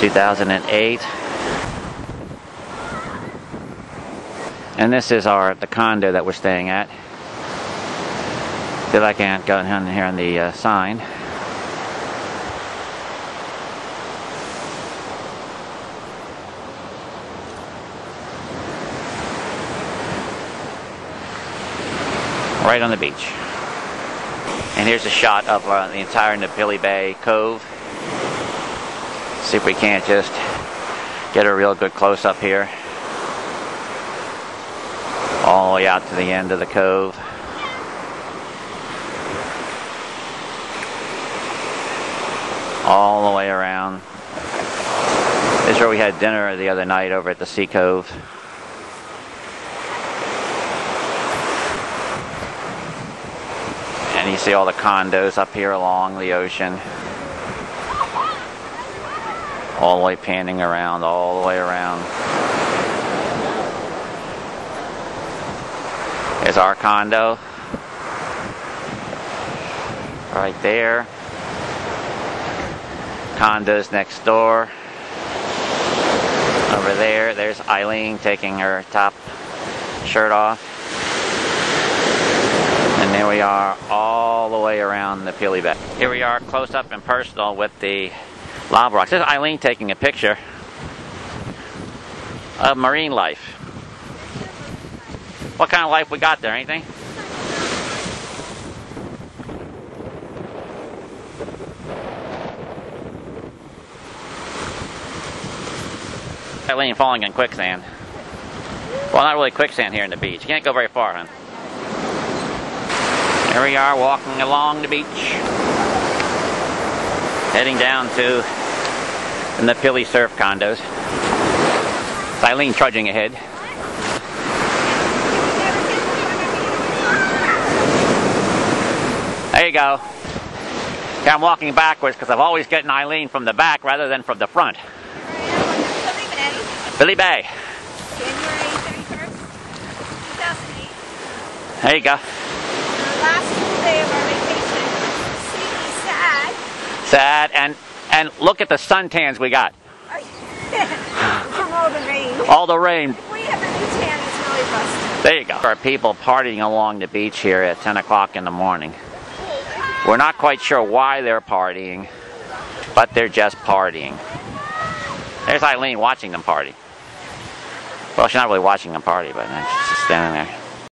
2008. And this is the condo that we're staying at. Still I can't go in here on the sign. Right on the beach. And here's a shot of the entire Napili Bay Cove. See if we can't just get a real good close-up here. All the way out to the end of the cove. All the way around. This is where we had dinner the other night over at the Sea Cove. And you see all the condos up here along the ocean. All the way panning around, all the way around. There's our condo. Right there. Condos next door. Over there, there's Eileen taking her top shirt off. And there we are all the way around the Napili Bay. Here we are close up and personal with the lava rocks. This is Eileen taking a picture of marine life. What kind of life we got there, anything? Eileen falling in quicksand. Well, not really quicksand here in the beach. You can't go very far, huh? Here we are walking along the beach, heading down to the Napili surf condos. It's Eileen trudging ahead. There you go. Okay, I'm walking backwards because I've always gotten Eileen from the back rather than from the front. Napili Bay. January 31st, 2008. There you go. Last full day of our vacation. Sleepy, sad. Sad, and look at the suntans we got. From all the rain. All the rain. If we have a new tan, it's really busted. There you go. There are people partying along the beach here at 10 o'clock in the morning. We're not quite sure why they're partying, but they're just partying. There's Eileen watching them party. Well, she's not really watching them party, but she's just standing there.